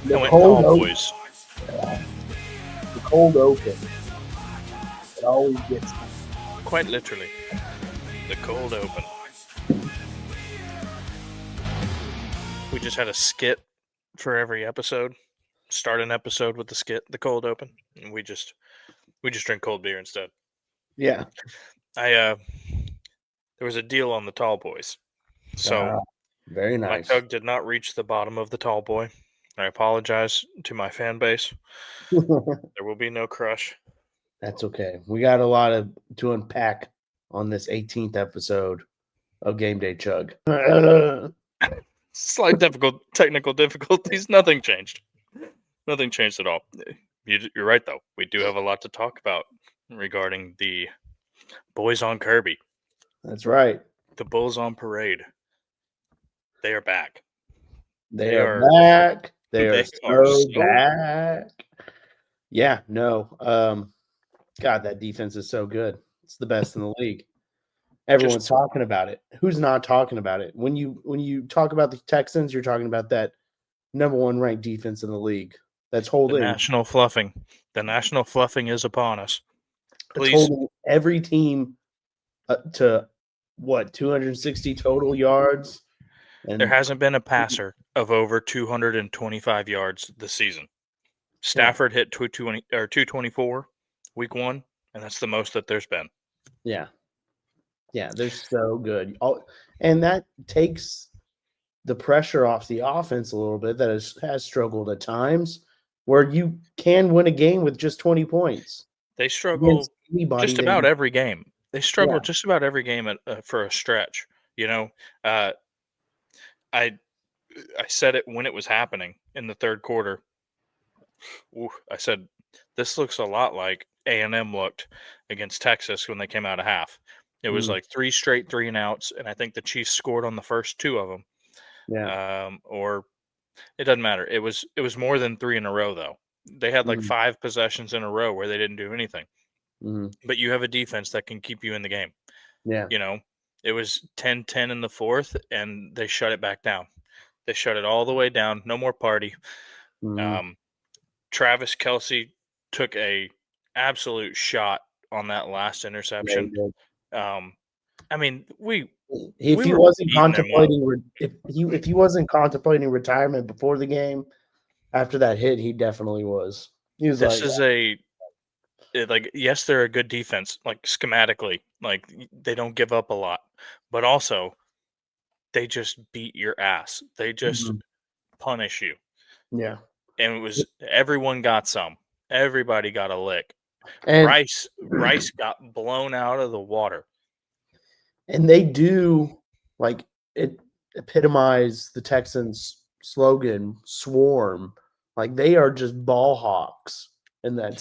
I The went cold tall open. boys. The cold open. It always gets me. Quite literally. The cold open. We just had a skit for every episode. Start an episode with the skit, the cold open, and we just drink cold beer instead. Yeah. I there was a deal on the tall boys. So Very my nice. tug did not reach the bottom of the tall boy. I apologize to my fan base. There will be no crush. That's okay. We got a lot to unpack on this 18th episode of Game Day Chug. Slight technical difficulties. Nothing changed. Nothing changed at all. You're right though. We do have a lot to talk about regarding the boys on Kirby, That's right. the Bulls on Parade. They are back. They are back. They are They are so so back. Yeah, no. God, that defense is so good. It's the best in the league. Everyone's talking about it. Who's not talking about it? When you talk about the Texans, you're talking about that number one ranked defense in the league. That's the holding national fluffing. The national fluffing is upon us. it's Please, holding every team to what 260 total yards. there And hasn't been a passer of over 225 yards this season. Stafford hit 220 or 224 week 1, and that's the most that there's been. yeah, they're so good. And that takes the pressure off the offense a little bit that has struggled at times where you can win a game with just 20 points. They struggle Against anybody just that about you every game. They struggle yeah. just about every game for a stretch. You know, uh, I I said it when it was happening in the third quarter. I said this looks a lot like A&M looked against Texas when they came out of half. It was Mm, like 3 straight 3 and outs, and I think the Chiefs scored on the first 2 of them. yeah. Or it doesn't matter. It was more than 3 in a row though. They had like Mm, 5 possessions in a row where they didn't do anything. mm, But you have a defense that can keep you in the game. yeah. You know, it was 10-10 in the fourth, and they shut it back down. They shut it all the way down. No more party. Mm, Um, Travis Kelsey took a absolute shot on that last yeah, he interception. did. I mean, If we he were wasn't beating them up. contemplating if he wasn't contemplating retirement before the game, after that hit, he definitely was. He was This like, is like, yes, they're a good defense, like schematically, like they don't give up a lot, but also they just beat your ass. They just mhm, punish you. yeah. And it was everyone got some. Everybody got a lick. And Rice got blown out of the water. and they do like it epitomize the Texans slogan swarm. Like they are just ball hawks in that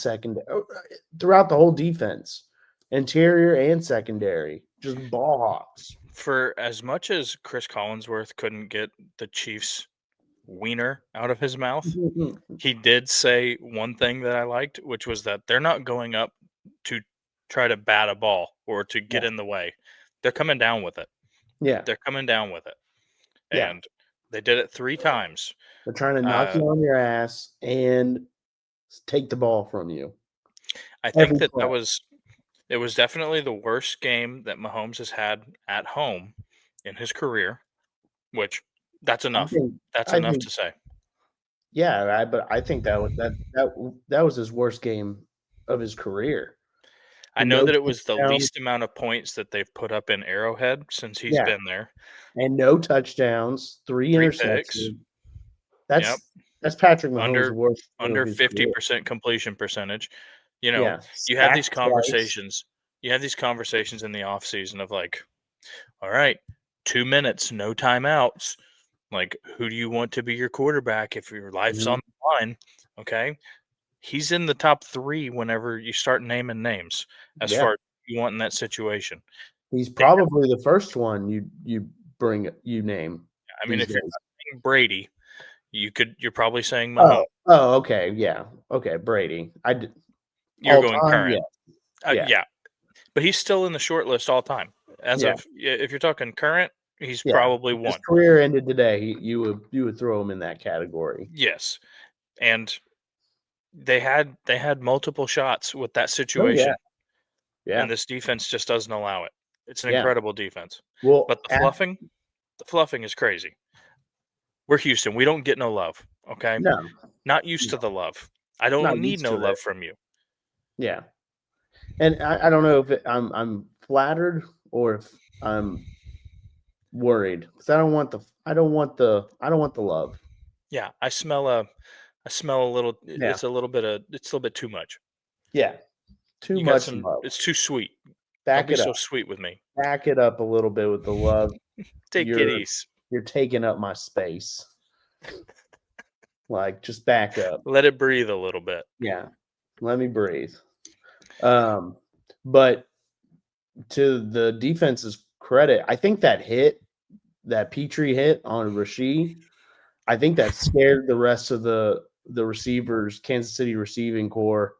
throughout the whole defense, interior and secondary, just ball hawks. For as much as Chris Collinsworth couldn't get the Chiefs wiener out of his mouth, he did say one thing that I liked, which was that they're not going up to try to bat a ball or to Yeah, get in the way. They're coming down with it. yeah, They're coming down with it. yeah. And they did it 3 times. They're trying to knock Uh, you on your ass and take the ball from you I think every that play. it was definitely the worst game that Mahomes has had at home in his career, which that's I enough. think, That's I enough think, to say. yeah, but I think that was his worst game of his career. I The know no that it was the touchdowns, least amount of points that they've put up in Arrowhead since he's yeah, been there. and no touchdowns, 3 3 picks. interceptions. Yep. That's Patrick Mahomes' Under worst game of under his career. 50% completion percentage. You know, Yeah, you have these sacked twice. conversations. You have these conversations in the offseason of like, all right, 2 minutes, no timeouts. Like, who do you want to be your quarterback if your life's Mhm, on the line? Okay. He's in the top 3 whenever you start naming names as yeah. far as you want in that situation. He's probably the first one you name I mean, these if you're days. not saying Brady, you're probably saying Mahomes. Okay, yeah. Okay, Brady. You're All going time, current. yeah, yeah, Yeah, but he's still in the short list all time. As yeah, of if you're talking current, he's yeah. probably If his one. career ended today, you would throw him in that category. Yes. and they had multiple shots with that Oh, situation, yeah. and this defense just doesn't allow it. It's an Yeah. incredible defense. Well, But the fluffing is crazy. We're Houston. We don't get no love, okay? no, Not used to no, the love. I not don't need used no to it. love from you. Yeah. And I don't know if I'm flattered or if I'm worried because I don't want the love. Yeah, I smell a little. Yeah. It's a little bit too much. Yeah. Too You got much some. love. It's too sweet. Don't Back be it so up. sweet with me. Back it up a little bit with the love. Take it easy. You're taking up my space. Like, just back up. Let it breathe a little bit. Yeah. Let me breathe. But to the defense's credit, I think that Petrie hit on Rasheed, I think that scared the rest of the receivers, Kansas City receiving core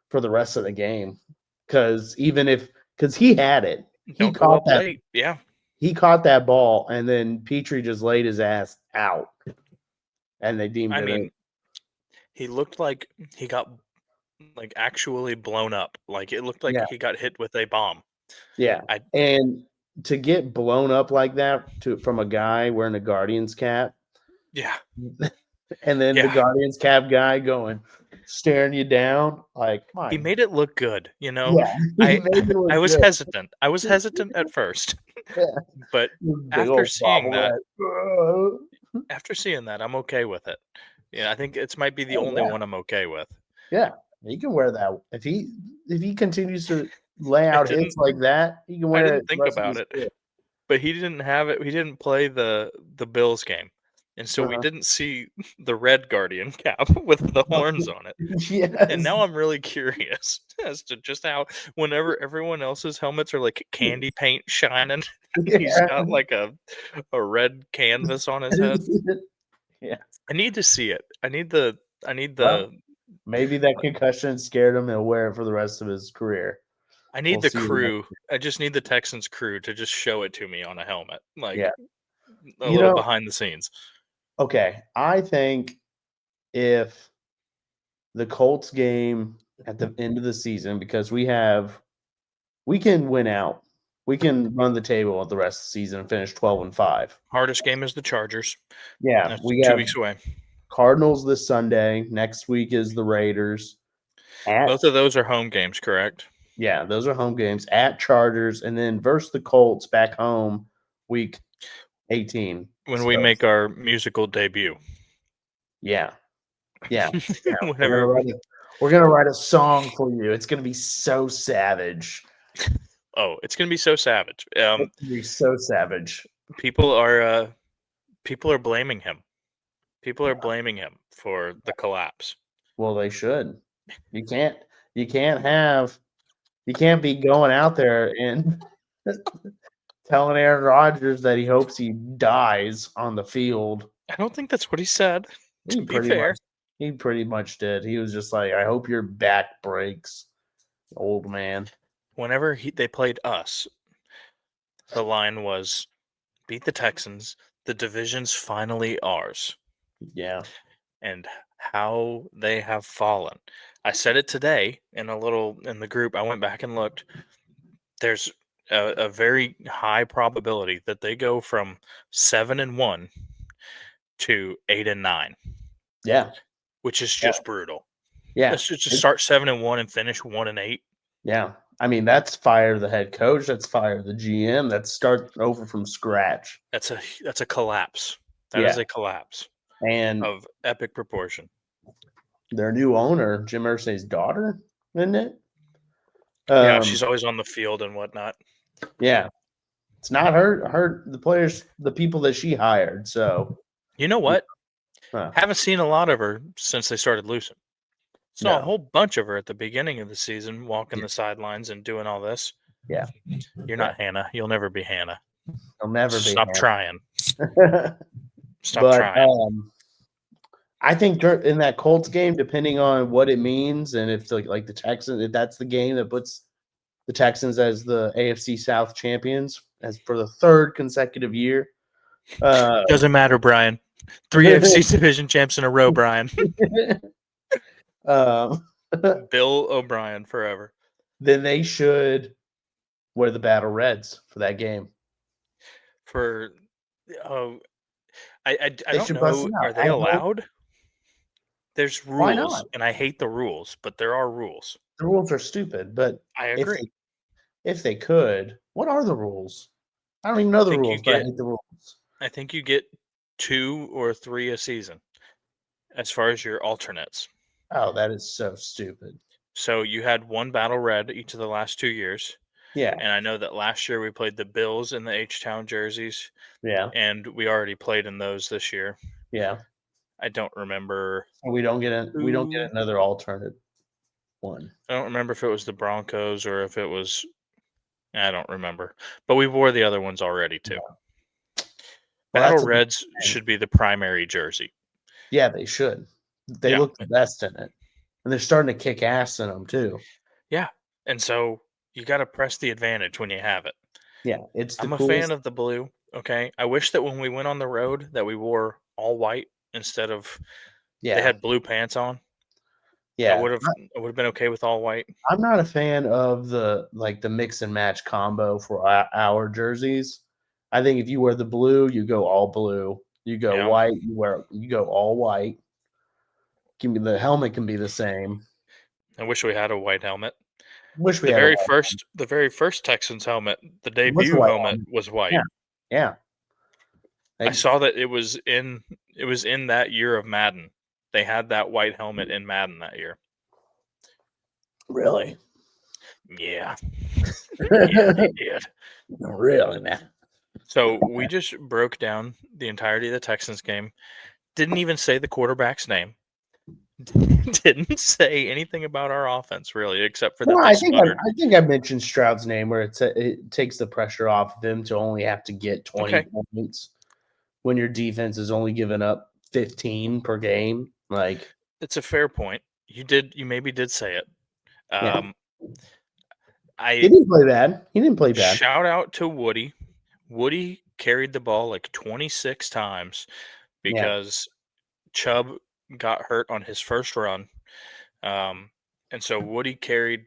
for the rest of the game. Because he had it. Don't go up late. Yeah. He caught that ball, and then Petrie just laid his ass out, and they deemed I it. mean, he looked like he got actually blown up. Like it looked like he got hit with a bomb. Yeah, and to get blown up like that from a guy wearing a Guardians cap, yeah, and then the Guardians cap guy staring you down, like he made it look good. You know, I was hesitant. I was hesitant at first, but after seeing that, I'm okay with it. Yeah, I think it might be the only one I'm okay with. Yeah, he can wear that if he continues to lay out hits like that. He can wear it. I didn't think about it, but he didn't have it. He didn't play the Bills game, and so we didn't see the red Guardian cap with the horns on it. Yes. And now I'm really curious as to just how, whenever everyone else's helmets are like candy paint shining, he's got like a red canvas on his head. Yeah, I need to see it. I need the. Well, maybe that concussion scared him. He'll wear it for the rest of his career. I need the crew. I just need the Texans crew to just show it to me on a helmet, like a little behind the scenes. Okay, I think if the Colts game at the end of the season, because we can win out. We can run the table at the rest of the season and finish 12-5. Hardest game is the Chargers. Yeah, that's we 2 have weeks away. Cardinals this Sunday. Next week is the Raiders. Both of those are home games, correct? Yeah, those are home games at Chargers, and then versus the Colts back home week 18. When we make our musical debut. Yeah. We're gonna write a song for you. It's gonna be so savage. Oh, it's gonna be so savage. It's gonna be so savage. People are blaming him. People are blaming him for the collapse. Well, they should. You can't be going out there and telling Aaron Rodgers that he hopes he dies on the field. I don't think that's what he said. To be fair, he pretty much did. He was just like, "I hope your back breaks, old man." Whenever they played us, the line was, "Beat the Texans. The division's finally ours." Yeah. And how they have fallen. I said it today in the group. I went back and looked. There's a very high probability that they go from 7-1 to 8-9. Yeah. Which is just brutal. Yeah. Let's just start 7-1 and finish 1-8. Yeah. I mean, that's fire the head coach. That's fire the GM. That's start over from scratch. That's a collapse. That is a collapse. And of epic proportion. Their new owner, Jim Irsay's daughter, isn't it? Yeah, she's always on the field and whatnot. Yeah. It's not the players, the people that she hired. So you know what? Haven't seen a lot of her since they started losing. Saw a whole bunch of her at the beginning of the season, walking the sidelines and doing all this. Yeah. You're not Hannah. You'll never be Hannah. You'll never be. Stop trying. Stop trying. I think in that Colts game, depending on what it means, and if like the Texans, if that's the game that puts the Texans as the AFC South champions as for the third consecutive year, doesn't matter, Brian. 3 AFC division champs in a row, Brian. Um, Bill O'Brien forever. then they should wear the battle reds for that game. For I They don't should bust know. it Are out they at home. allowed? There's Why rules, not? and I hate the rules, but there are rules. The rules are stupid, but I if agree. they could, what are the rules? I don't even know I the think you rules, but I get hate the rules. I think you get 2 or 3 a season as far as your alternates. Oh, that is so stupid. So you had 1 battle red each of the last 2 years, Yeah, and I know that last year we played the Bills in the H-Town jerseys, yeah, and we already played in those this year. yeah. I don't remember So we don't get who another alternate one. I don't remember if it was the Broncos or if it was I don't remember. But we wore the other ones already too. Yeah. Well, Battle that's a good Reds thing. should be the primary jersey. Yeah, they should. They Yeah. look the best in it, and they're starting to kick ass in them too. Yeah. And so you got to press the advantage when you have it. Yeah, it's the I'm a fan coolest. of the blue, okay? I wish that when we went on the road that we wore all white instead of they Yeah, had blue pants on. yeah. I would have been okay with all white. I'm not a fan of the mix and match combo for our jerseys. I think if you wear the blue, you go all blue. You go Yeah. white, you go all white. Give me the helmet can be the same. I wish we had a white helmet. Wish we The had a very white. first the very first Texans helmet, the It was a debut white helmet helmet. was Yeah, white. yeah. I Like, saw that it was in that year of Madden. They had that white helmet in Madden that year. really, Yeah. Yeah, they did. really, man. So we just broke down the entirety of the Texans game. Didn't even say the quarterback's name. Didn't say anything about our offense really, except for Well, that they sputtered. I think I mentioned Stroud's name where it takes the pressure off them to only have to get 20 Okay. points when your defense is only giving up 15 per game. Like, It's a fair point. You maybe did say it. yeah, Um, he I didn't play bad. He didn't play bad. shout out to Woody. Woody carried the ball like 26 times Yeah. because Chubb got hurt on his first run. Um, and so Woody carried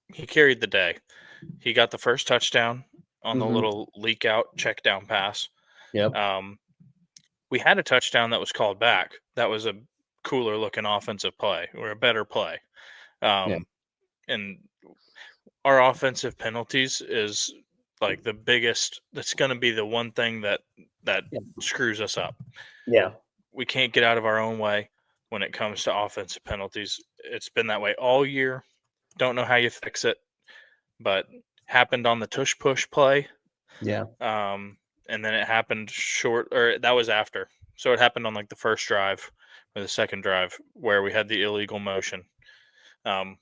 the day. He got the first touchdown on the Hmm. little leak out check down pass. Yep. Um, we had a touchdown that was called back. That was a cooler looking offensive play or a better play. Yeah. And our offensive penalties is like the biggest. That's going to be the one thing that Yeah. screws us up. Yeah. We can't get out of our own way when it comes to offensive penalties. It's been that way all year. Don't know how you fix it, but happened on the tush push play. Yeah. And then it happened short, or that was after. So it happened on like the first drive or the second drive where we had the illegal motion. Um,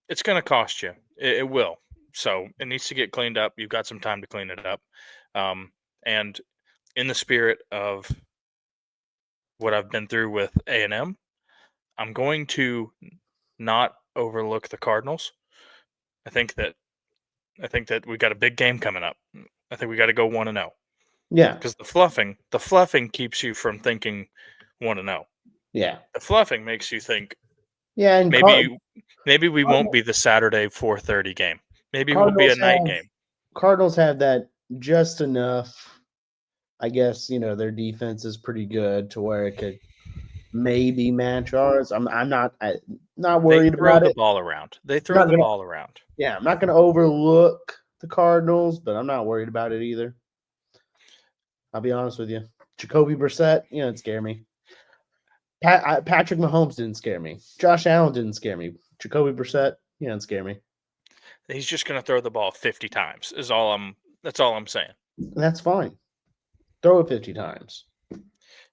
it's going to cost you. It will. So it needs to get cleaned up. You've got some time to clean it up. And in the spirit of what I've been through with A&M, I'm going to not overlook the Cardinals. I think that I think that we got a big game coming up. I think we got to go 1-0 Yeah. because the fluffing keeps you from thinking 1-0. Yeah. The fluffing makes you think Yeah. And maybe we won't be the Saturday 4:30 game. Maybe we'll be a Cardinals night have game. Cardinals have that just enough. I guess their defense is pretty good to where it could maybe match ours. Not They worried throw about the it. ball around. They I'm throw not the gonna ball around. Yeah, I'm not gonna overlook the Cardinals, but I'm not worried about it either. I'll be honest with you. Jacoby Brissett, it scared me. Patrick Mahomes didn't scare me. Josh Allen didn't scare me. Jacoby Brissett, didn't scare me. He's just going to throw the ball 50 times. That's all I'm saying. And that's fine. Throw it 50 times.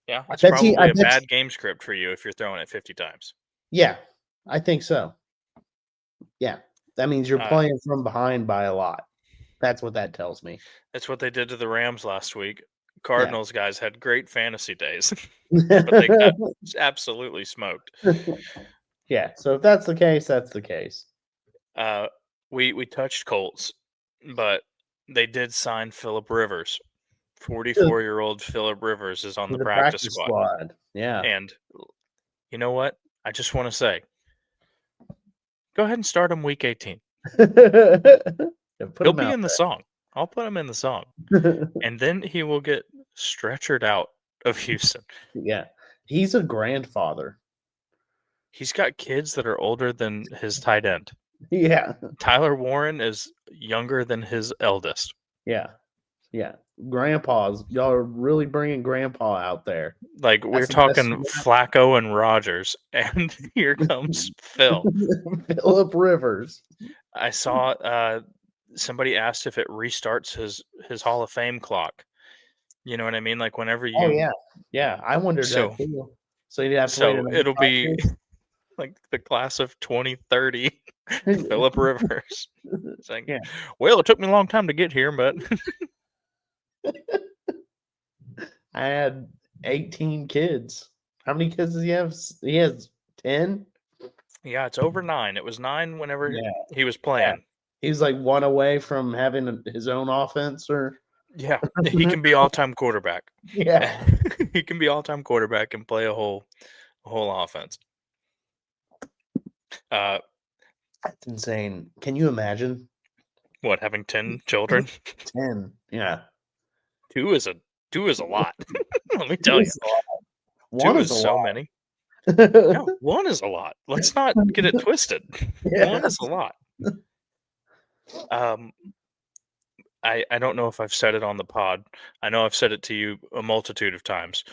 Yeah, I it's bet you. I probably a bet you. bad game script for you if you're throwing it 50 times. Yeah, I think so. Yeah, that means you're Uh, playing from behind by a lot. That's what that tells me. that's what they did to the Rams last week. Yeah. Cardinals guys had great fantasy days, but they got absolutely smoked. Yeah. So if that's the case, that's the case. We touched Colts, but they did sign Philip Rivers. To 44-year-old Philip Rivers is on the the practice practice squad. squad. Yeah. And you know what? I just want to say Go ahead and start him week 18. Yeah, put He'll him be out in the song. I'll put him in the song. there. And then he will get stretchered out of Houston. Yeah, he's a grandfather. He's got kids that are older than his tight end. Yeah, Tyler Warren is younger than his eldest. yeah, yeah. Grandpas, y'all are really bringing Grandpa out there. Like, we're That's the best talking Flacco and Rogers, and here comes Phil. Philip Rivers. I saw somebody asked if it restarts his Hall of Fame clock. You know what I mean? Like, whenever Oh you yeah, yeah. I wondered that so too. So you'd have to wait so another it'll 5 be years. like the class of 2030, Philip Rivers saying, Yeah, "Well, it took me a long time to get here, but I had 18 kids. How many kids does he have? He has 10. yeah, it's over 9. It was 9 whenever Yeah, he was yeah. playing." He's like one away from having his own offense, or Yeah, he can be all-time quarterback. yeah. He can be all-time quarterback and play a whole offense. Uh, That's insane. Can you imagine? what, having 10 children? 10. Yeah. 2 is a 2 is a lot. Let me tell Two you. is a lot. 2 One is is a so lot. many. No, 1 is a lot. Let's not get it twisted. 1 is Yes. a lot. Um, I don't know if I've said it on the pod. I know I've said it to you a multitude of times,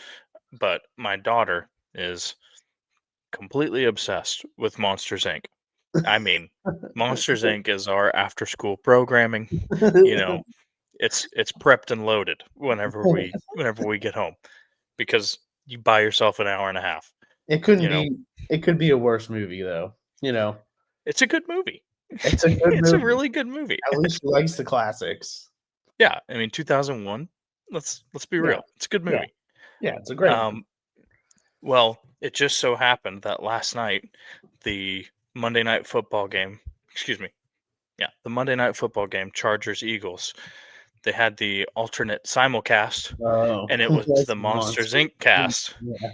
but my daughter is completely obsessed with Monsters Inc. I mean, Monsters Inc. is our after-school programming. You know, it's prepped and loaded whenever we get home, because you buy yourself an hour and a half. It couldn't You know, be it could be a worse movie though. You know. it's a good movie. It's a good It's a movie. really good movie. At least she likes the classics. Yeah, I mean, 2001. Let's be Yeah. real. It's a good Yeah. movie. Yeah, it's a great movie. Um, well, it just so happened that last night the Monday Night Football game, excuse me, yeah, the Monday Night Football game, Chargers Eagles, they had the alternate simulcast, Oh, and it was that's the Monsters Monsters, Inc. cast. yeah.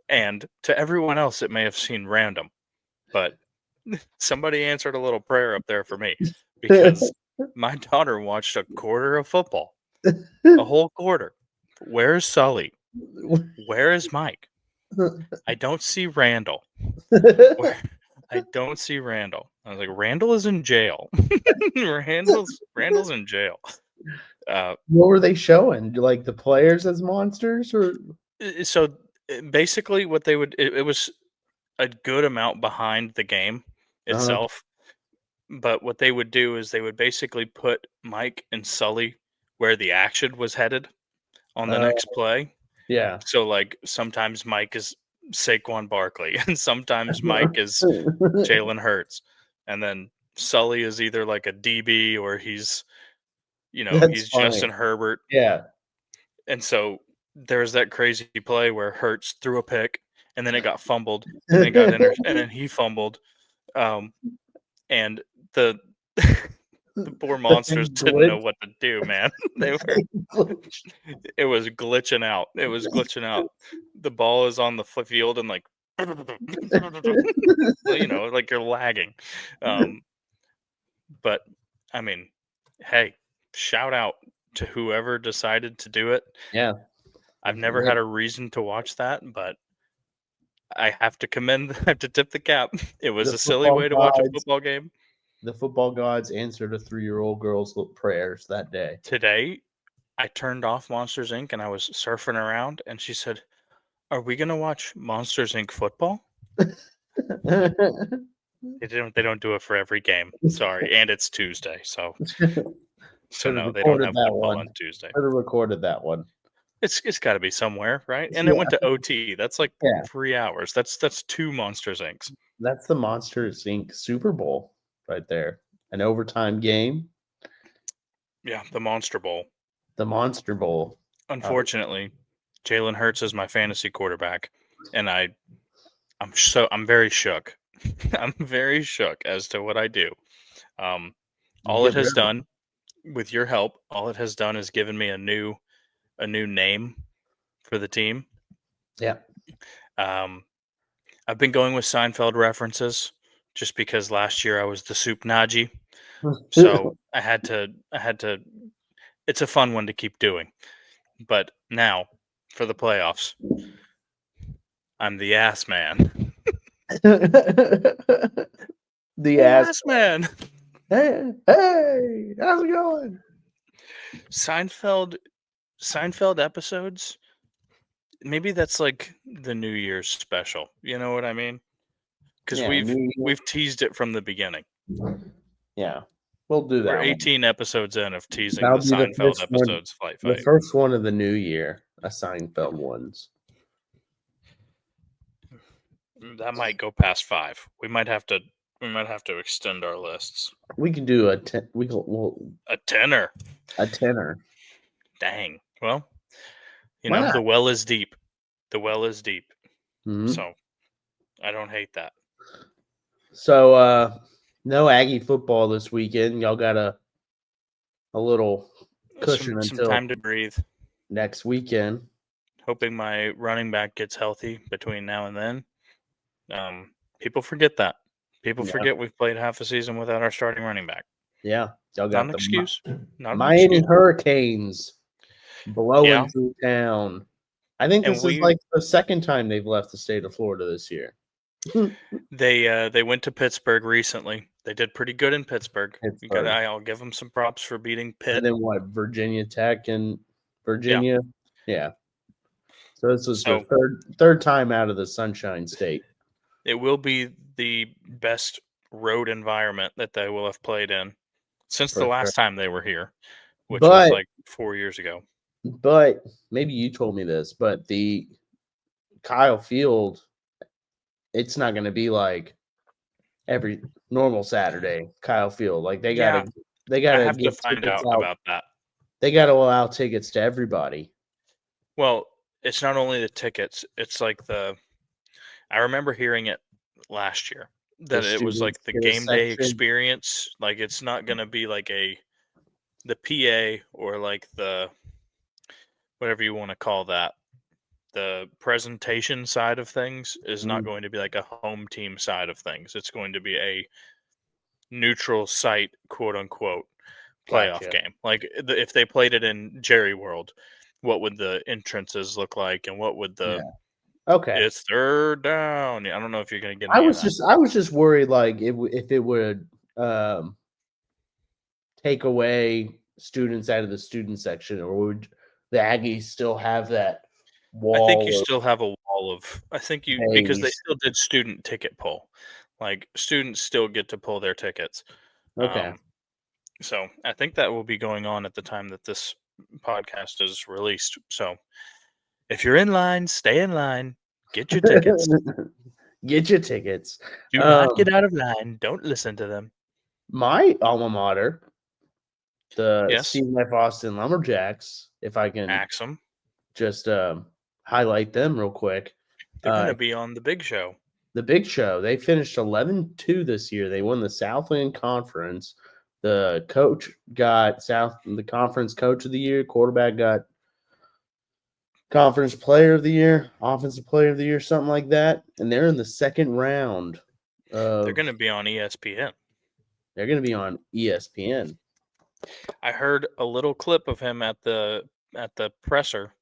And to everyone else, it may have seemed random, but somebody answered a little prayer up there for me, because my daughter watched a quarter of football, a whole quarter. Where's Sully? Where is Mike? I don't see Randall. Where I don't see Randall. I was like, Randall is in jail. Randall's in jail. Uh, What were they showing? Like the players as monsters, or so basically, what they would it was a good amount behind the game uh itself. But what they would do is they would basically put Mike and Sully where the action was headed on the uh, next play. yeah. So, like, sometimes Mike is Saquon Barkley, and sometimes Mike is Jalen Hurts, and then Sully is either like a DB or That's he's funny. Justin Herbert. Yeah. And so there's that crazy play where Hurts threw a pick, and then it got fumbled, and then and then he fumbled, um, and the the poor The monsters thing didn't know glitched. what to do, man. They The were thing glitched. it was glitching out. It was glitching out. The ball is on the field and like like you're lagging. Um, but I mean, hey, shout out to whoever decided to do it. Yeah. I've never had a reason to watch that, but I have to commend I have to tip the cap. It was The a silly football way to watch a gods, football game. the football gods answered a 3-year-old girl's prayers that day. Today, I turned off Monsters Inc. and I was surfing around, and she said, "Are we gonna watch Monsters Inc. football?" They don't do it for every game. Sorry, and it's Tuesday, so Should have no, they don't recorded have that football one. on Tuesday. Should have recorded that one. It's got to be somewhere, right? And it Yeah. went to OT. That's like Yeah. 3 hours. That's 2 Monsters Inc.'s. That's the Monsters Inc. Super Bowl right there. An overtime game. Yeah, the Monster Bowl. The Monster Bowl. Unfortunately, Jalen Hurts is my fantasy quarterback, and I'm very shook. I'm very shook as to what I do. Um, You all it get rid has of them. done, with your help, all it has done is given me a new name for the team. Yeah. Um, I've been going with Seinfeld references just because last year I was the soup Najee. So I had to. It's a fun one to keep doing. But now, for the playoffs, I'm the ass man. The Hey, ass. ass man. Hey, hey, how's it going? Seinfeld episodes. Maybe that's like the New Year's special. You know what I mean? Because Yeah, we've teased it from the beginning. yeah, we'll do We're that one. 18 episodes in of teasing That'll the be the Seinfeld first one. episodes. Fight. The first one of the new year, a Seinfeld ones. That might go past 5. We might have to extend our lists. We can do a ten, we can well, A tenor. a tenor. Dang. Well, Why not? the well is deep. The well is deep. Mhm. So I don't hate that. So no Aggie football this weekend. Y'all got a little cushion Some until time to breathe. next weekend. Hoping my running back gets healthy between now and then. People forget that. People Yeah. forget we've played half a season without our starting running back. Yeah, y'all Not got an the excuse. Not an Miami excuse. Hurricanes blowing Yeah. through town. I think And this is like the second time they've left the state of Florida this year. They went to Pittsburgh recently. They did pretty good in Pittsburgh. Pittsburgh. I'll give them some props for beating Pitt. And then what? Virginia Tech and Virginia. Yeah. So this was their third time out of the Sunshine State. It will be the best road environment that they will have played in since the last time they were here, which was like 4 years ago. But maybe you told me this, but the Kyle Field, it's not going to be like every normal Saturday. Kyle Field, like they gotta I have get to find tickets out out. about that. They gotta allow tickets to everybody. Well, it's not only the tickets; it's like I remember hearing it last year that it was like the game day experience. Like it's not going to be like the PA or like the whatever you want to call that. The presentation side of things is not going to be like a home team side of things. It's going to be a neutral site, quote unquote, playoff game. Like if they played it in Jerry World, what would the entrances look like, and what would the it's third down. Yeah, I don't know if you're going to get. I was just worried like if it would take away students out of the student section, or would the Aggies still have that wall? I think you still have a wall of. I think you because they still did student ticket pull. Like students still get to pull their tickets. Okay. So I think that will be going on at the time that this podcast is released. So if you're in line, stay in line. Get your tickets. Get your tickets. Do not get out of line. Don't listen to them. My alma mater, the Stephen F. Austin Lumberjacks, if I can just highlight them real quick. They're going to be on the big show. The big show. They finished 11-2 this year. They won the Southland Conference. The coach got the conference coach of the year. Quarterback got conference player of the year, offensive player of the year, something like that. And they're in the second round. They're going to be on ESPN. They're going to be on ESPN. I heard a little clip of him at the presser,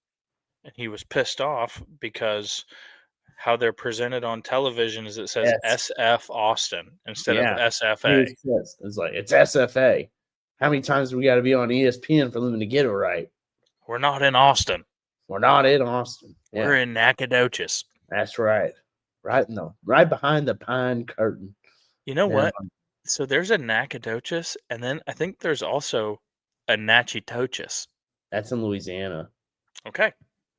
and he was pissed off because how they're presented on television is it says SF Austin instead of SFA. It's like it's SFA. How many times do we got to be on ESPN for them to get it right? We're not in Austin. We're not in Austin. Yeah. We're in Nacogdoches. That's right. Right behind the pine curtain. You know what? So there's a Nacogdoches, and then I think there's also a Natchitoches. That's in Louisiana. Okay.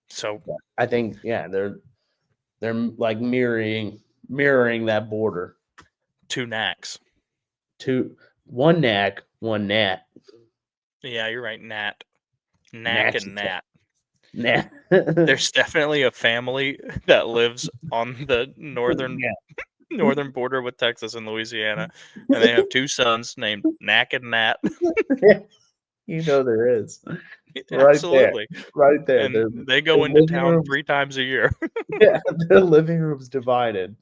So I think they're like mirroring that border. 2 Nacs. One Nac, one Nat. Yeah, you're right. Nac and Nat. Nat. There's definitely a family that lives on the northern border with Texas and Louisiana, and they have 2 sons named Nac and Nat. You know there is. Right there. Absolutely. Right there. And they their go into living town room 3 times a year. yeah, their living room's divided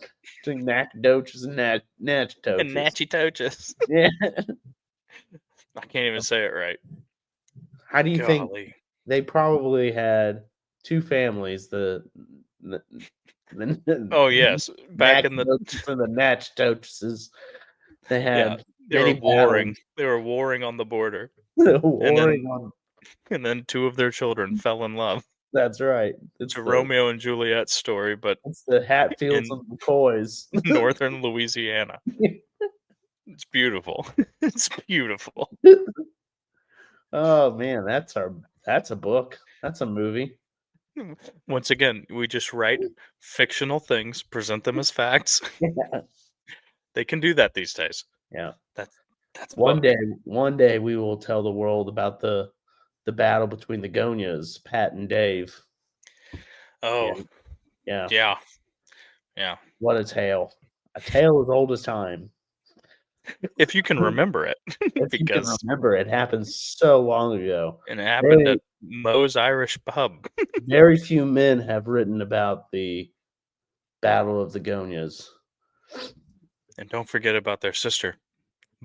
between Nacogdoches and And Natchitoches. Natchitoches. Yeah. I can't even say it right. How do you think Golly. they probably had 2 families, the Oh, yes. Back in the Nacogdoches and the Natchitoches. They yeah, had they were many warring. battles They were warring on the border. And warring then on and then 2 of their children fell in love. that's right. It's a Romeo and Juliet story, but It's the Hatfields in and McCoys. northern Louisiana. It's beautiful. It's beautiful. Oh man, that's a book. That's a movie. Once again, we just write fictional things, present them as facts. Yeah. They can do that these days. Yeah. That's that's a One book. day one day we will tell the world about the battle between the Gonias, Pat and Dave. Oh, Yeah. Yeah. yeah. Yeah. What a tale. A tale as old as time. If you can remember it, If you can because remember, it happened so long ago. it happened Very at Moe's Irish Pub. very few men have written about the Battle of the Gonias. And don't forget about their sister,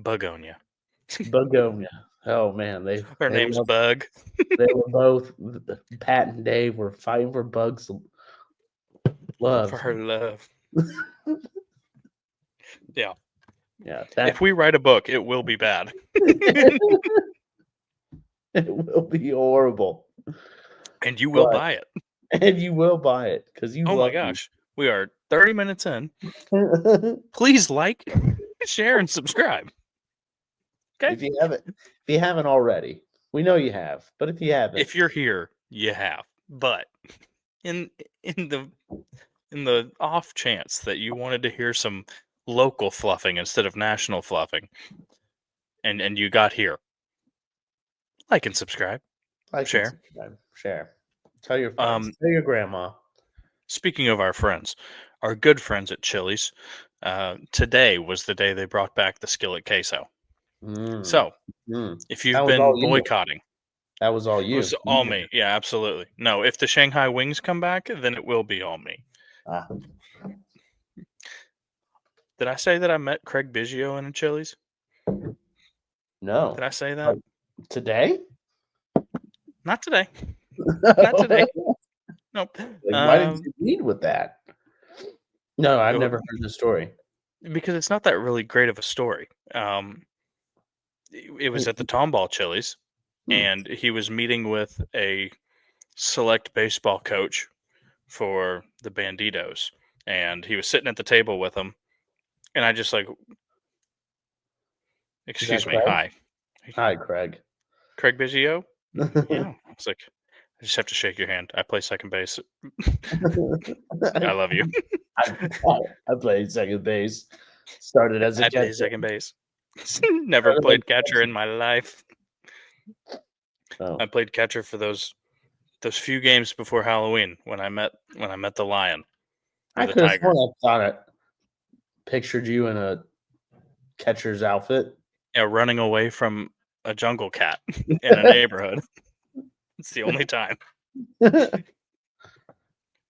Bugonia. Bugonia. Oh man, Her name's Bug. they were both Pat and Dave were fighting for Bug's For love. her love. Yeah. Yeah, If that we write a book, it will be bad. it will be horrible, And you will but buy it. and you will buy it because you Oh my love me. gosh. We are 30 minutes in. Please like, share, and subscribe. Okay? If you haven't already, we know you have, but if you haven't, If you're here, you have. But in in the in the off chance that you wanted to hear some local fluffing instead of national fluffing, and you got here, like and subscribe, like and share. subscribe, share, tell your friends, Um, tell your grandma. Speaking of our friends, our good friends at Chili's, today was the day they brought back the skillet queso. Mm, So mm. if That you've was all been you. boycotting, That was all it you. was all me. Yeah, absolutely. No, if the Shanghai wings come back, then it will be all me. Ah, Did I say that I met Craig Biggio in a Chili's? Did no, I say that? but today? Not today. Not today. Like, Nope. why did you lead with that? No, I've Oh, never heard the story. because it's not that really great of a story. It was at the Tomball Chili's, Hmm. and he was meeting with a select baseball coach for the Banditos, and he was sitting at the table with them, and I just like, Is that excuse me, Craig? hi, Hi, Craig. Craig Biggio. I Yeah, it's like I just have to shake your hand. I play second base. I love you. I played second base. Started as a I play catcher. second base. Never Started as played a catcher catcher. in my life. Oh, I played catcher for those few games before Halloween when I met the lion or I the could have tiger. sworn I thought it pictured you in a catcher's outfit. Yeah, running away from a jungle cat in a neighborhood. It's the only time.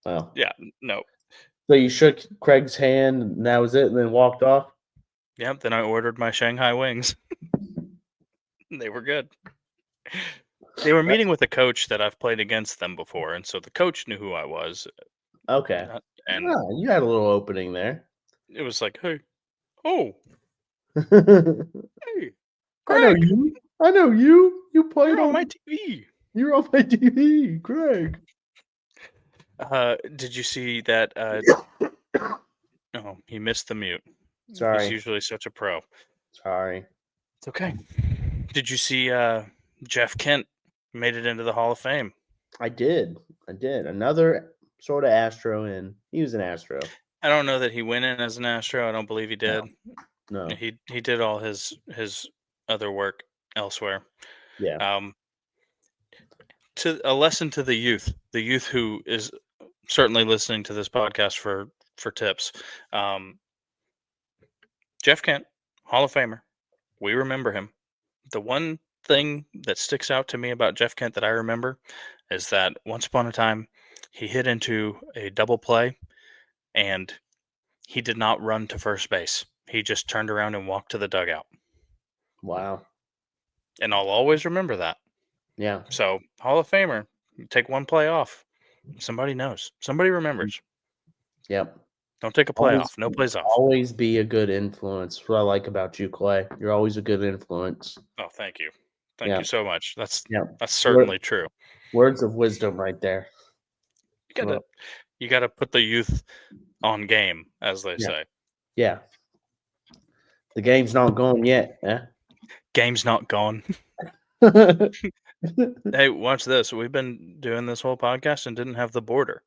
Well, Yeah, no. so you shook Craig's hand, and that was it, and then walked off. Yep, then I ordered my Shanghai wings. They were good. They were That's meeting with a coach that I've played against them before, and so the coach knew who I was, okay. and Ah, you had a little opening there. it was like, "Hey, oh, I hey, know Craig, you. I know you. You played you're on on. my TV." You're on my TV, Craig. Did you see that? Oh, he missed the mute. He's Sorry. usually such a pro. Sorry. It's okay. Did you see Jeff Kent made it into the Hall of Fame? I did. I did. Another sort of Astro in. He was an Astro. I don't know that he went in as an Astro. I don't believe he No. did. No. He did all his other work elsewhere. Yeah. Um, to a lesson to the youth who is certainly listening to this podcast for tips. Um, Jeff Kent, Hall of Famer. We remember him. The one thing that sticks out to me about Jeff Kent that I remember is that once upon a time he hit into a double play and he did not run to first base. He just turned around and walked to the dugout. Wow. And I'll always remember that. Yeah. So, Hall of Famer, you take one play off. Somebody knows. Somebody remembers. Yep. Don't take a play off. No plays off. Always be a good influence. That's what I like about you, Clay. You're always a good influence. Oh, thank you. Thank Yeah. you so much. That's Yeah. certainly true. Words of wisdom right there. You gotta put the youth on game, as they say. Yeah. The game's not gone yet. Eh? Game's not gone. Hey, watch this. We've been doing this whole podcast and didn't have the border.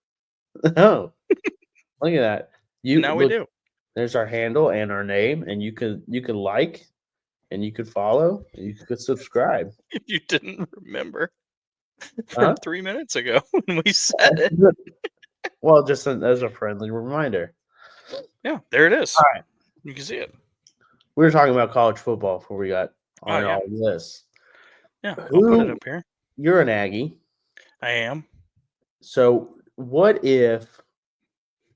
Oh, look at that. Now we Look, do. there's our handle and our name, and you could like and you could follow and you could subscribe. If you didn't remember from 3 minutes ago when we said it. Well, just as a friendly reminder. Yeah, there it is. All right. You can see it. We were talking about college football before we got on all this. Yeah, I'll put it up here. You're an Aggie. I am. So what if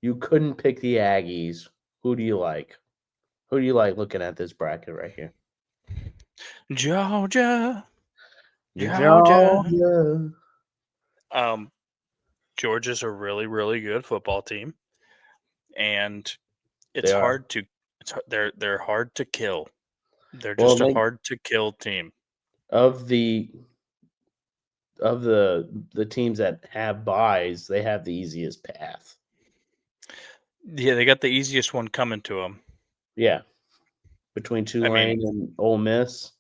you couldn't pick the Aggies? Who do you like? Who do you like looking at this bracket right here? Georgia. Georgia's a really, really good football team, and it's hard to. They're hard to kill. They're just a hard to kill team. Of the teams that have buys, they have the easiest path. Yeah, they got the easiest one coming to them. Yeah, between Tulane and Ole Miss.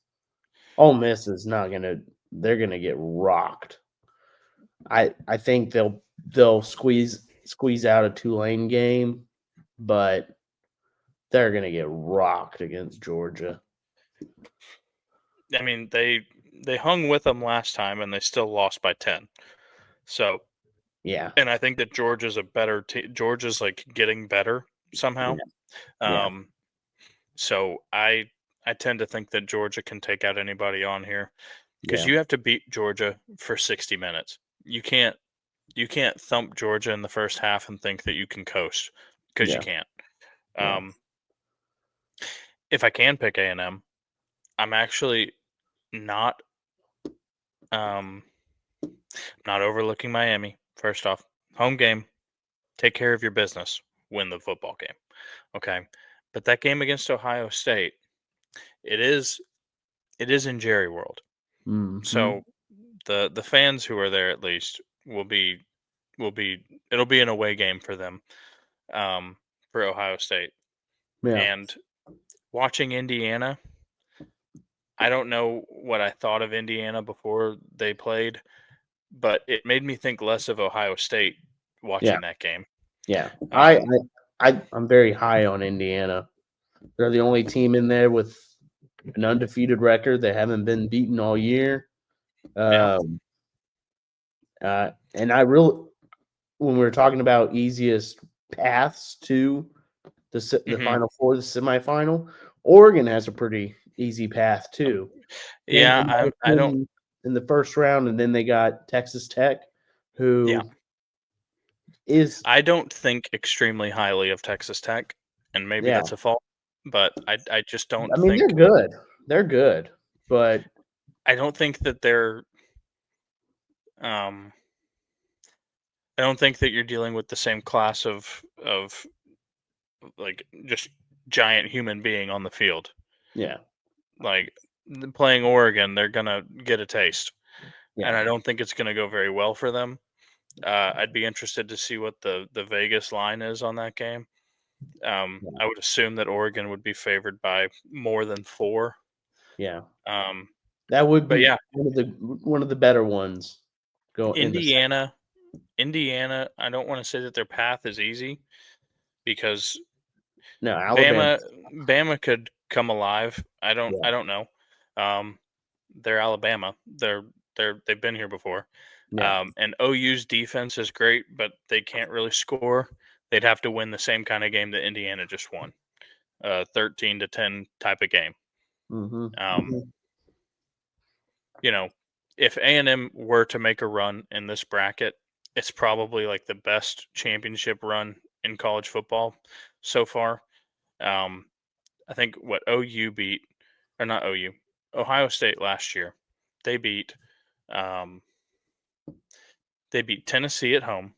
Ole Miss is not gonna. They're gonna get rocked. I think they'll squeeze out a Tulane game, but they're gonna get rocked against Georgia. I mean, they hung with them last time and they still lost by 10. So yeah, and I think that Georgia's a better team. Georgia's like getting better somehow. Yeah. So I tend to think that Georgia can take out anybody on here because you have to beat Georgia for 60 minutes. You can't thump Georgia in the first half and think that you can coast because you can't. If I can pick A&M, I'm actually not not overlooking Miami. First off, home game, take care of your business, win the football game. Okay. But that game against Ohio State, it is in Jerry World. Mm-hmm. So the fans who are there at least it'll be an away game for them, for Ohio State. Yeah. And watching Indiana, I don't know what I thought of Indiana before they played, but it made me think less of Ohio State watching that game. Yeah. I'm very high on Indiana. They're the only team in there with an undefeated record. They haven't been beaten all year. And I really, when we were talking about easiest paths to the Final Four, the semifinal, Oregon has a pretty easy path too. Yeah, I don't in the first round, and then they got Texas Tech, who is I don't think extremely highly of Texas Tech, and maybe that's a fault, but I just don't think they're good. They're good, but I don't think that they're I don't think that you're dealing with the same class of like just giant human being on the field. Yeah. Like playing Oregon, they're gonna get a taste, Yeah. and I don't think it's gonna go very well for them. I'd be interested to see what the Vegas line is on that game. I would assume that Oregon would be favored by more than 4. Yeah. Um, That would but be yeah, one of the better ones. Indiana, I don't want to say that their path is easy because Bama could come alive. I don't know. They're Alabama. They've been here before. And OU's defense is great, but they can't really score. They'd have to win the same kind of game that Indiana just won, 13-10 type of game. if A&M were to make a run in this bracket, it's probably like the best championship run in college football so far. I think what OU beat, or not OU, Ohio State last year. They beat, um, they beat Tennessee at home,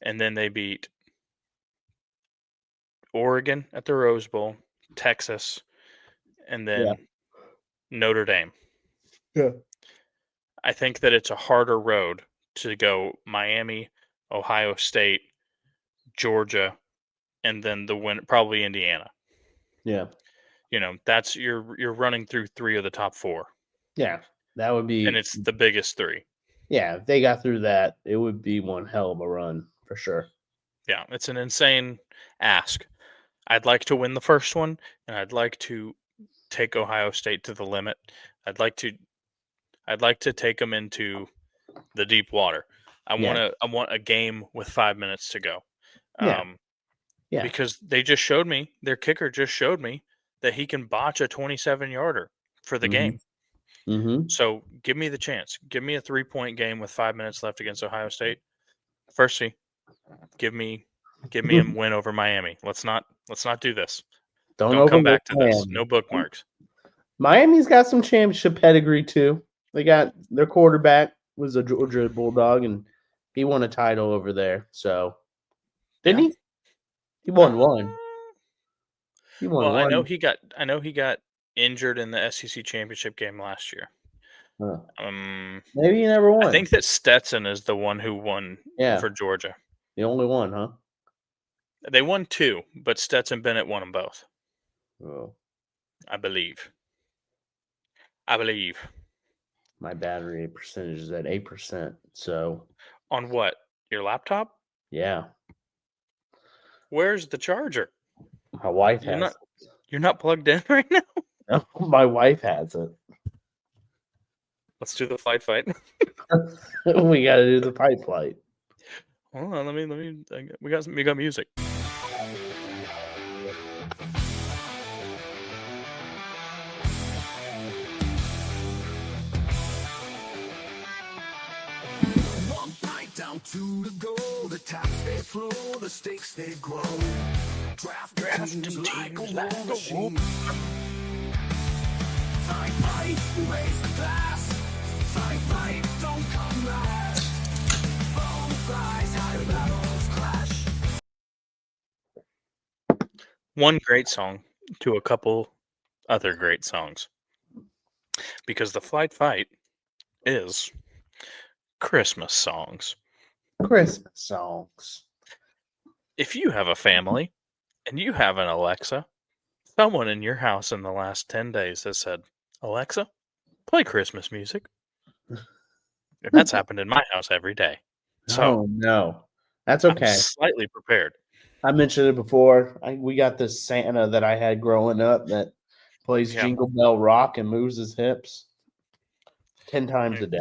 and then they beat Oregon at the Rose Bowl, Texas, and Yeah. then Notre Dame. Yeah. I think that it's a harder road to go Miami, Ohio State, Georgia, and then the win probably Indiana. Yeah. That's you're running through 3 of the top 4, Yeah. That would and be, it's the biggest 3. yeah, if they got through that, it would be one hell of a run for sure. Yeah, it's an insane ask. I'd like to win the first one, and I'd like to take Ohio State to the limit. I'd like to take them into the deep water. I Yeah. want a game with 5 minutes to go. Yeah. Yeah. Because they just showed me, their kicker just showed me that he can botch a 27-yarder for the game. Mm-hmm. So give me the chance. Give me a 3-point game with 5 minutes left against Ohio State. Firstly, give me a win over Miami. Let's not do this. Don't come overlook back to this. Miami. No bookmarks. Miami's got some championship pedigree too. They got their quarterback was a Georgia Bulldog, and he won a title over there. So didn't Yeah. he? He won one. He won Well, I know one. he got injured in the SEC championship game last year. Huh. Um, Maybe he never won. I think that Stetson is the one who won Yeah, for Georgia. the only one, huh? They won 2, but Stetson Bennett won them both. Oh, I believe. my battery percentage is at 8%. So On what? Your laptop? yeah, Where's the charger? my wife You're has not plugged in right now? it. My wife has it. Let's do the fight. We got to do the pipe flight. Hold on, let me. We got music. One night down to the goal, the taps they flow, the stakes they grow. Draft teams like a war machine. Fight, raise the glass. Fight, don't come last. Foam flies, high battles clash. One great song to a couple other great songs. Because the fight is Christmas songs. Christmas songs. If you have a family and you have an Alexa, someone in your house in the last 10 days has said, Alexa, play Christmas music. And that's happened in my house every day. So Oh no, that's okay. I'm slightly prepared. I mentioned it before. We got this Santa that I had growing up that plays Jingle Bell Rock and moves his hips 10 times a day.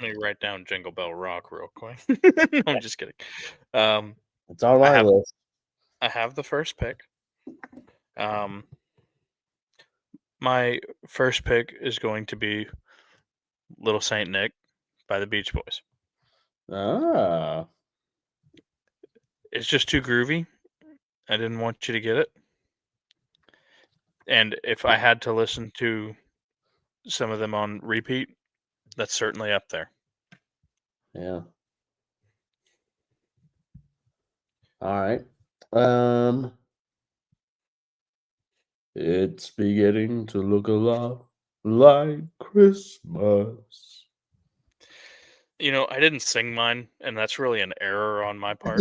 Let me write down Jingle Bell Rock real quick. No, I'm just kidding. It's on my list. I have the first pick. My first pick is going to be Little Saint Nick by the Beach Boys. Ah. It's just too groovy. I didn't want you to get it. And if I had to listen to some of them on repeat, that's certainly up there. Yeah. All right. It's beginning to look a lot like Christmas. I didn't sing mine, and that's really an error on my part,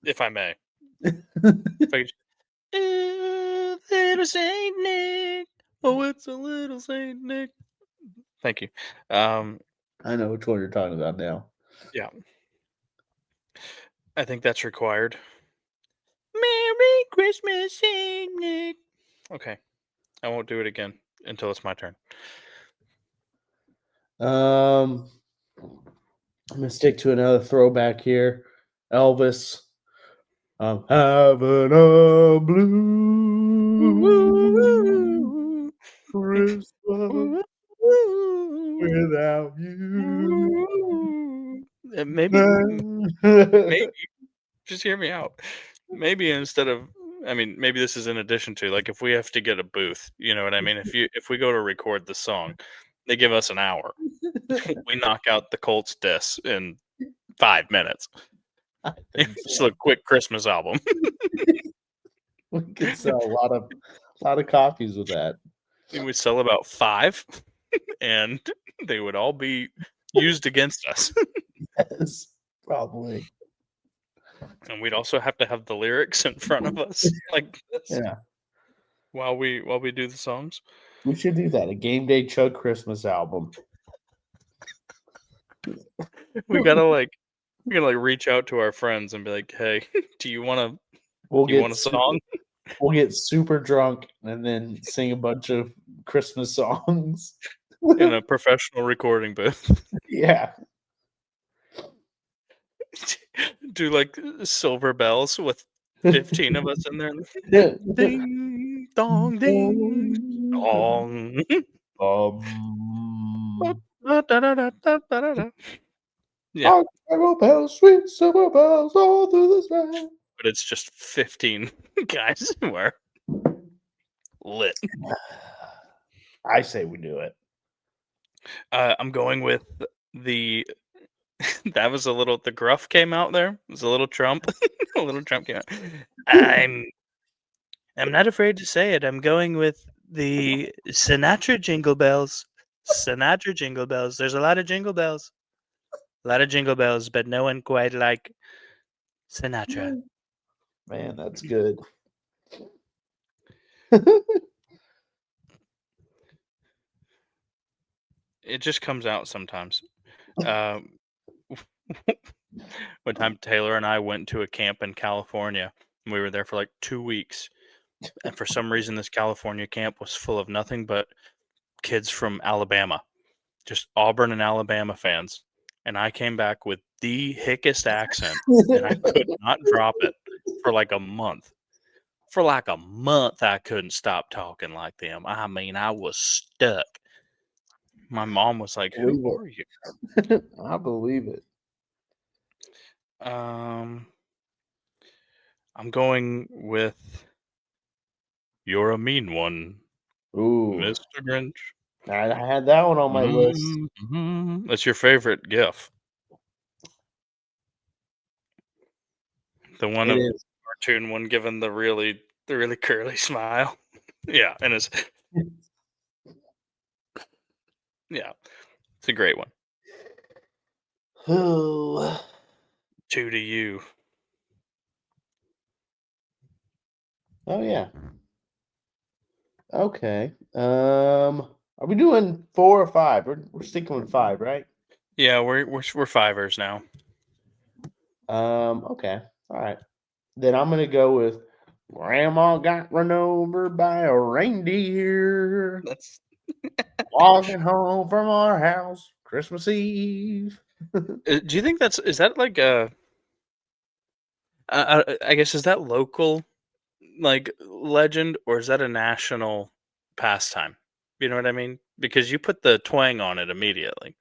if I may. If I could, little Saint Nick. Oh, it's a little Saint Nick. Thank you. I know which one you're talking about now. Yeah. I think that's required. Merry Christmas, Saint Nick. Okay. I won't do it again until it's my turn. I'm gonna stick to another throwback here. Elvis. I'm having a blue. Christmas without you. Maybe, maybe, just hear me out. Maybe instead of, I mean, maybe this is in addition to, like, if we have to get a booth, you know what I mean? If we go to record the song, they give us an hour. We knock out the Colts diss in 5 minutes. I think Just so. a quick Christmas album. We could sell a lot of copies with that. And we sell about 5, and they would all be used against us. Yes, probably. And we'd also have to have the lyrics in front of us like this Yeah, while we do the songs. we should do that. A GameDayChug Christmas album. We gotta like reach out to our friends and be like, "Hey, do you want We'll a song?" We'll get super drunk and then sing a bunch of Christmas songs. In a professional recording booth? Yeah. Do like silver bells with 15 of us in there. Ding dong ding dong. Da-da-da-da-da-da-da. Yeah, Hark, silver bells, sweet silver bells, all through the sky. but it's just 15 guys who are lit. I say we do it. I'm going with the. That was a little. The gruff came out there. It was a little Trump. A little Trump came out. I'm not afraid to say it. I'm going with the Sinatra jingle bells. Sinatra jingle bells. There's a lot of jingle bells. A lot of jingle bells, but no one quite like Sinatra. Man, that's good. It just comes out sometimes. One time Taylor and I went to a camp in California, and we were there for like 2 weeks. And for some reason, this California camp was full of nothing but kids from Alabama, just Auburn and Alabama fans. And I came back with the hickest accent, and I could not drop it for like a month. For like a month, I couldn't stop talking like them. I mean, I was stuck. My mom was like, "Who are you?" I believe it. I'm going with "You're a Mean One, Ooh, Mr. Grinch." I had that one on my list. Mhm. That's your favorite GIF. The one It of is. cartoon one giving the really curly smile. Yeah, and it's yeah, it's a great one. Ooh. 2 to you. Oh yeah. Okay. Are we doing 4 or 5? We're sticking with 5, right? Yeah, we're fivers now. Okay. All right. Then I'm gonna go with Grandma got run over by a reindeer That's walking home from our house Christmas Eve. do you think is that like a I guess is that local like legend or is that a national pastime? You know what I mean? Because you put the twang on it immediately.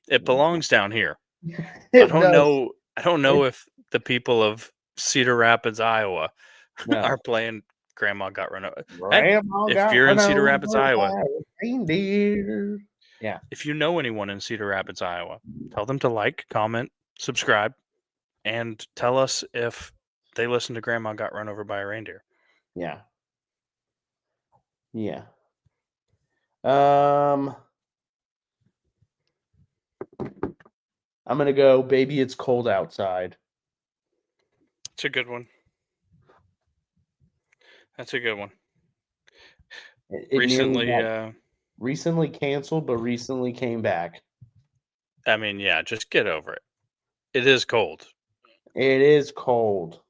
It belongs down here. I don't does. know. I don't know if the people of Cedar Rapids, Iowa, No. are playing "Grandma Got Run Over." Hey, Grandma if got you're in run Cedar over Rapids, by Iowa, a reindeer. Yeah. if you know anyone in Cedar Rapids, Iowa, tell them to like, comment, subscribe, and tell us if they listen to "Grandma Got Run Over by a Reindeer." Yeah. Yeah. I'm gonna go, Baby It's Cold Outside. It's a good one. That's a good one. It nearly Recently, recently canceled, but recently came back. I mean, yeah, just get over it. It is cold. It is cold.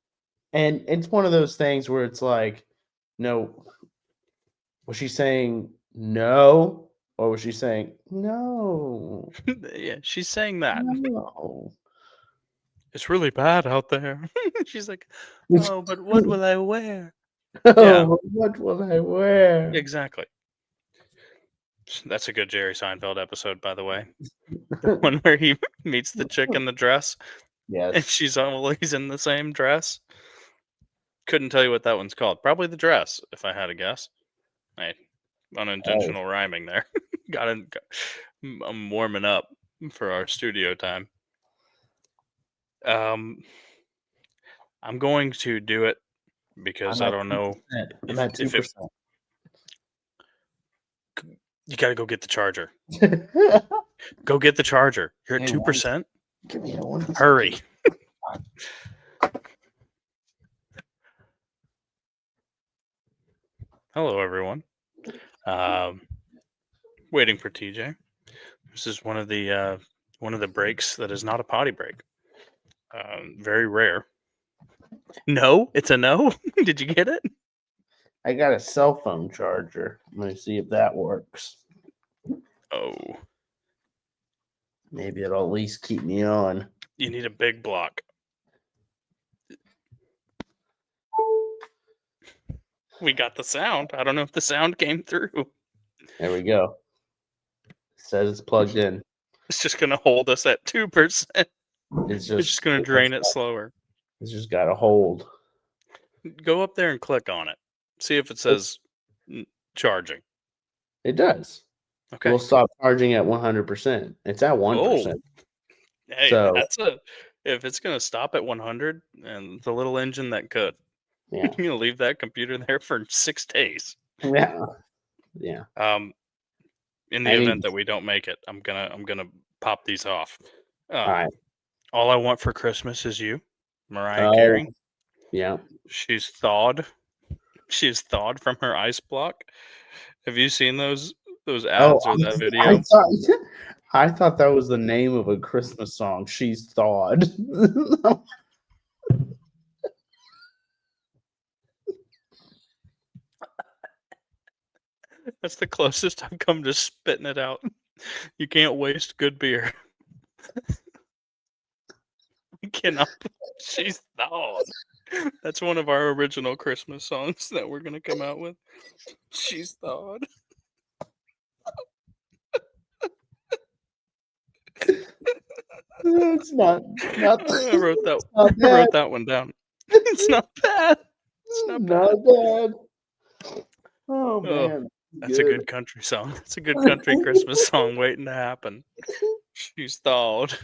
And it's one of those things where it's like, no, was she saying no? Or was she saying no? Yeah, she's saying that. No. It's really bad out there. She's like, "Oh, but what will I wear?" Yeah, Oh, what will I wear? exactly. That's a good Jerry Seinfeld episode, by the way. The one where he meets the chick in the dress, and Yes. she's always in the same dress. Couldn't tell you what that one's called. Probably the dress, if I had to guess. Hey, unintentional rhyming there. I'm warming up for our studio time. I'm going to do it because I don't know. I'm at 2%. You got to go get the charger. Go get the charger. You're at 2%. Give me a 1%. Hurry. Hello, everyone. Waiting for TJ. This is one of the breaks that is not a potty break. Very rare. No, it's a no. Did you get it? I got a cell phone charger. Let me see if that works. Oh, Maybe it'll at least keep me on. you need a big block. We got the sound. I don't know if the sound came through. There we go. It says it's plugged in. It's just going to hold us at 2%. It's just going to drain it slower. It's just got to hold. Go up there and click on it. See if it says charging. It does. Okay. We'll stop charging at 100%. It's at 1%. Hey, So- if it's going to stop at 100 and the little engine that could, Yeah. you're going to leave that computer there for 6 days. Yeah. Yeah. In the event that we don't make it, I'm gonna pop these off. All right. All I want for Christmas is you, Mariah Carey. Yeah. She's thawed. She is thawed from her ice block. Have you seen those ads or that video? I thought that was the name of a Christmas song. She's thawed. That's the closest I've come to spitting it out. You can't waste good beer. You cannot. She's thawed. That's one of our original Christmas songs that we're gonna come out with. She's thawed. It's not. I wrote that. not I wrote that one down. It's not bad. It's not bad. bad. Oh Oh, man, That's a good country song. That's a good country Christmas song waiting to happen. She's thawed.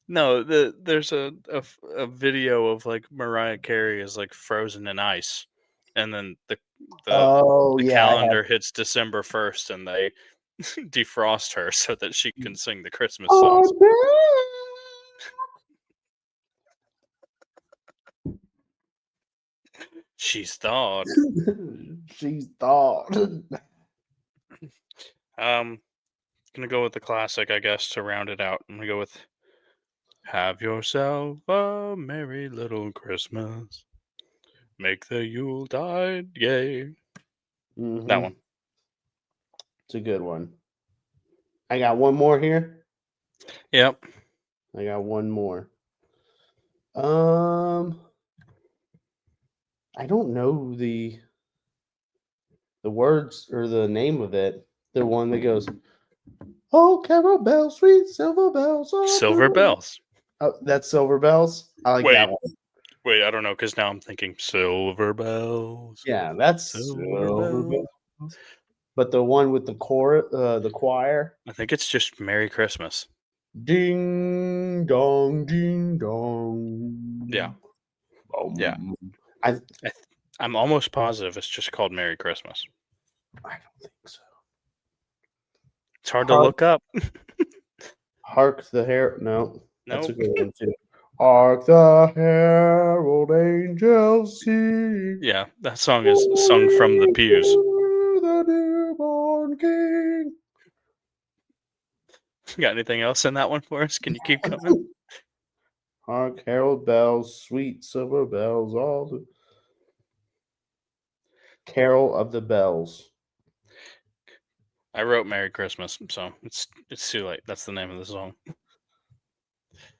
No, there's a video of like Mariah Carey is like frozen in ice, and then the calendar hits December 1st, and they defrost her so that she can sing the Christmas songs. She's thawed. She's thawed. Gonna go with the classic, I guess, to round it out. I'm gonna go with "Have Yourself a Merry Little Christmas, Make the Yuletide Gay." That one. It's a good one. I got one more here. Yep. I got one more. I don't know the words or the name of it. The one that goes, "Oh, carol bells, sweet silver bells." Silver Bells. Oh, that's Silver Bells. I like that one. Wait, I don't know, because now I'm thinking Silver Bells. Yeah, that's Silver Bells. But the one with the choir. I think it's just Merry Christmas. Ding dong, ding dong. Yeah. Yeah. I I'm almost positive it's just called Merry Christmas. don't think so. It's hard to look up. Hark the Herald. No, that's a Nope. good one too. Hark the herald angels sing. Yeah, that song is sung from the pews. The newborn king. Got anything else in that one for us? Can you keep coming? Hark herald bells, sweet silver bells, all the carol of the bells. I wrote Merry Christmas, so it's too late. That's the name of the song.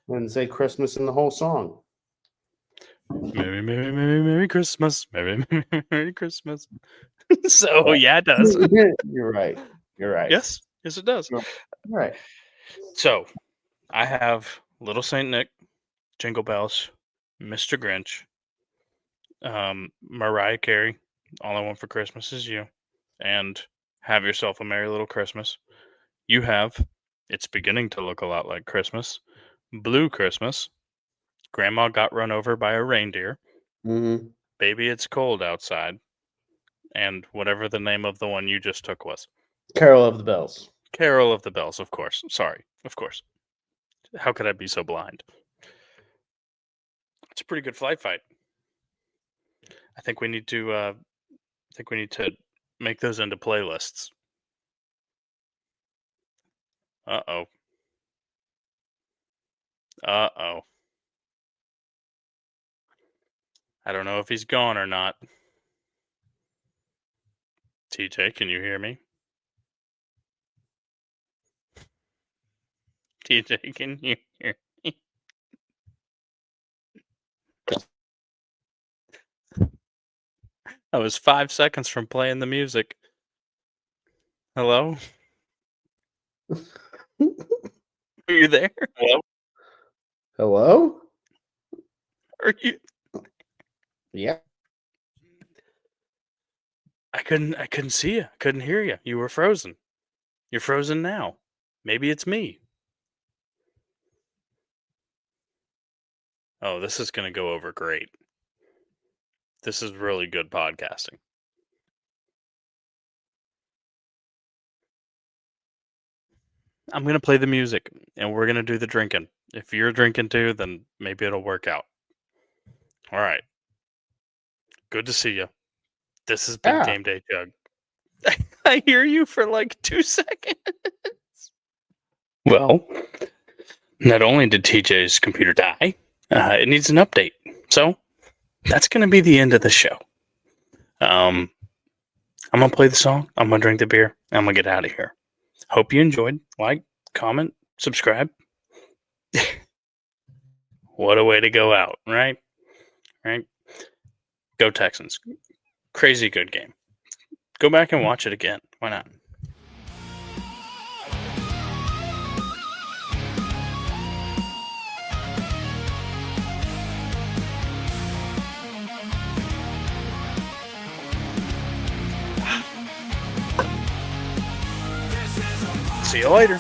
And say Christmas in the whole song. Merry, Merry, Merry, Merry Christmas. Merry, Merry, Merry Christmas. So yeah, it does. You're right. You're right. Yes, it does. You're right. So I have Little Saint Nick, Jingle Bells, Mr. Grinch, Mariah Carey, All I Want for Christmas Is You, and Have Yourself a Merry Little Christmas. You have It's Beginning to Look a Lot Like Christmas, Blue Christmas, Grandma Got Run Over by a Reindeer, Mm-hmm. Baby It's Cold Outside, and whatever the name of the one you just took was. Carol of the Bells. Carol of the Bells, of course. Sorry, of course. How could I be so blind? It's a pretty good flight fight. I think we need to make those into playlists. Uh-oh. Uh-oh. I don't know if he's gone or not. TJ, can you hear me? TJ, can you hear me? I was 5 seconds from playing the music. Hello? Are you there? Hello? Hello? Are you? Yeah. I couldn't see you. I couldn't hear you. You were frozen. You're frozen now. Maybe it's me. Oh, this is going to go over great. This is really good podcasting. I'm going to play the music and we're going to do the drinking. If you're drinking too, then maybe it'll work out. All right. Good to see you. This has been Game Day Chug. I hear you for like 2 seconds. Well, not only did TJ's computer die, it needs an update. So that's going to be the end of the show. I'm going to play the song. I'm going to drink the beer. I'm going to get out of here. Hope you enjoyed. Like, comment, subscribe. What a way to go out, right? Right? Go Texans. Crazy good game. Go back and watch it again. Why not? See you later.